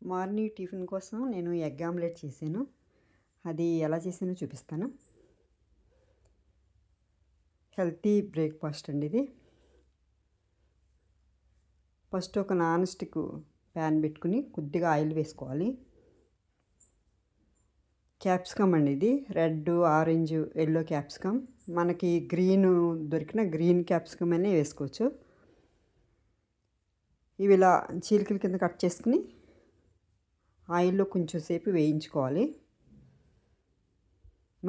Morning tiffin కోసం నేను egg omelette చేశాను. అది ఎలా చేసానో చూపిస్తాను. హెల్తీ బ్రేక్ఫాస్ట్ అండి ఇది. ఫస్ట్ ఒక నాన్ స్టిక్ ప్యాన్ పెట్టుకుని కొద్దిగా ఆయిల్ వేసుకోవాలి. క్యాప్సికమ్ అండి ఇది, రెడ్, ఆరెంజ్, ఎల్లో క్యాప్సికమ్. మనకి గ్రీన్ దొరికిన గ్రీన్ క్యాప్సికమ్ అనే వేసుకోవచ్చు. ఇవి ఇలా చీలికల కింద కట్ చేసుకుని ఆయిల్లో కొంచెం సేపు వేయించుకోవాలి.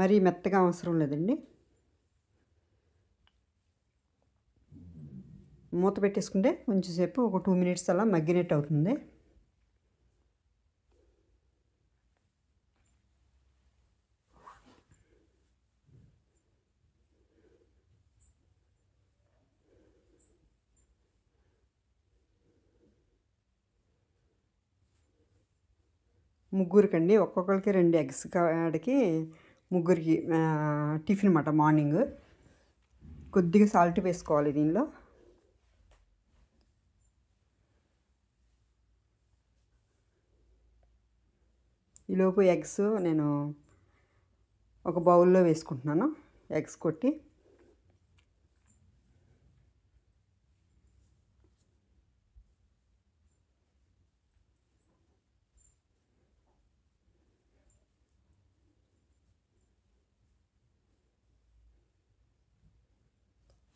మరీ మెత్తగా అవసరం లేదండి. మూత పెట్టేసుకుంటే కొంచెం సేపు ఒక 2 minutes అలా మగ్గినట్టు అవుతుంది. ముగ్గురికండి, ఒక్కొక్కరికి 2 eggs కాడికి ముగ్గురికి టిఫిన్ అన్నమాట. మార్నింగ్ కొద్దిగా సాల్ట్ వేసుకోవాలి దీనిలో. ఈలోపు ఎగ్స్ నేను ఒక బౌల్లో వేసుకుంటున్నాను. ఎగ్స్ కొట్టి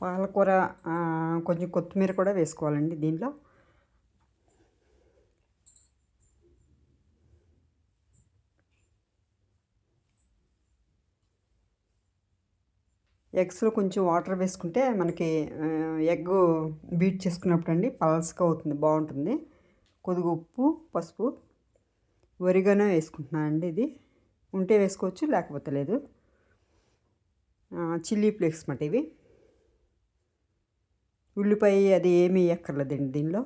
పాలకూర, కొంచెం కొత్తిమీర కూడా వేసుకోవాలండి దీనిలో. ఎగ్స్లో కొంచెం వాటర్ వేసుకుంటే మనకి ఎగ్ బీట్ చేసుకున్నప్పుడు అండి పల్స్గా అవుతుంది, బాగుంటుంది. కొద్దిగా ఉప్పు, పసుపు, ఒరిగానో వేసుకుంటున్నాను అండి. ఇది ఉంటే వేసుకోవచ్చు, లేకపోతే లేదు. చిల్లీ ఫ్లేక్స్ మాట ఇవి. ఉల్లిపాయ అది ఏమీ వేయక్కర్లేదండి దీనిలో.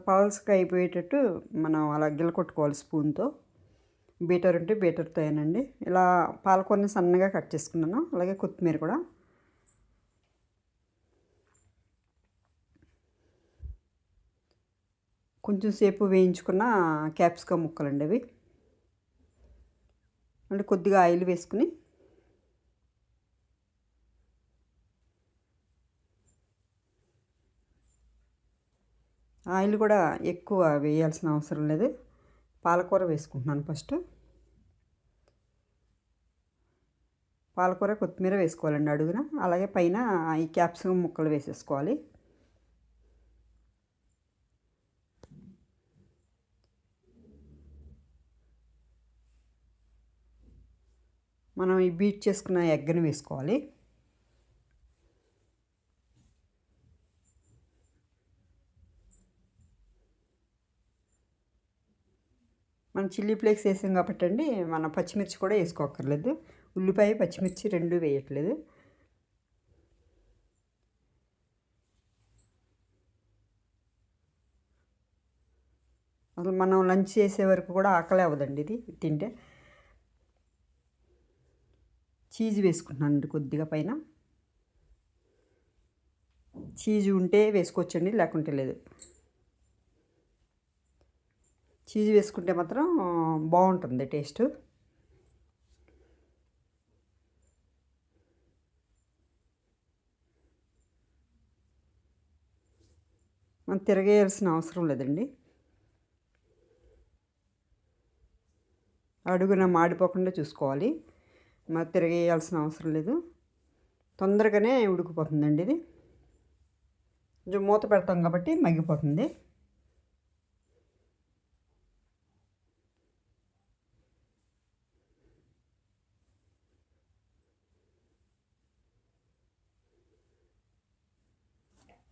పల్స్గా అయిపోయేటట్టు మనం అలా గిలకొట్టుకోవాలి స్పూన్తో. బీటర్ ఉంటే బీటర్తో అయినండి. ఇలా పాలకూరని సన్నగా కట్ చేసుకున్నాను, అలాగే కొత్తిమీర కూడా. కొంచెం సేపు వేయించుకున్న క్యాప్సికమ్ ముక్కలండి అవి. అంటే కొద్దిగా ఆయిల్ వేసుకుని ఆయిల్ కూడా ఎక్కువ వేయాల్సిన అవసరం లేదు. పాలకూర వేసుకుంటున్నాను ఫస్ట్. పాలకూర, కొత్తిమీర వేసుకోవాలండి అడుగున. అలాగే పైన ఈ క్యాప్సికమ్ ముక్కలు వేసేసుకోవాలి. మనం ఈ బీట్ చేసుకున్న ఎగ్ని వేసుకోవాలి. మనం చిల్లీ ఫ్లేక్స్ వేసాం కాబట్టి అండి, మన పచ్చిమిర్చి కూడా వేసుకోక్కర్లేదు. ఉల్లిపాయ, పచ్చిమిర్చి 2 వేయట్లేదు. అసలు మనం లంచ్ చేసే వరకు కూడా ఆకలి అవ్వదండి ఇది తింటే. చీజ్ వేసుకుంటున్నానండి కొద్దిగా పైన. చీజ్ ఉంటే వేసుకోవచ్చండి, లేకుంటే లేదు. చీజ్ వేసుకుంటే మాత్రం బాగుంటుంది టేస్ట్. మనం తిరగేయాల్సిన అవసరం లేదండి. అడుగున మాడిపోకుండా చూసుకోవాలి. మరి తిరగేయాల్సిన అవసరం లేదు, తొందరగానే ఉడికిపోతుందండి ఇది. కొంచెం మూత పెడతాం కాబట్టి మగ్గిపోతుంది.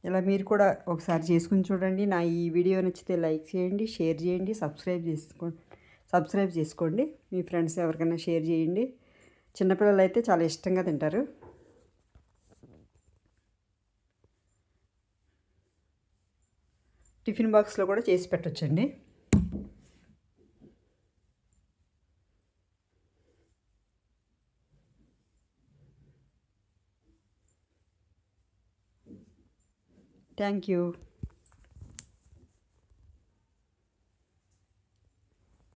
ఇలా మీరు కూడా ఒకసారి చేసుకుని చూడండి. నా ఈ వీడియో నచ్చితే లైక్ చేయండి, షేర్ చేయండి, సబ్స్క్రైబ్ చేసుకోండి. మీ ఫ్రెండ్స్ ఎవరికైనా షేర్ చేయండి. చిన్నపిల్లలు అయితే చాలా ఇష్టంగా తింటారు. టిఫిన్ బాక్స్లో కూడా చేసి పెట్టొచ్చండి. Thank you.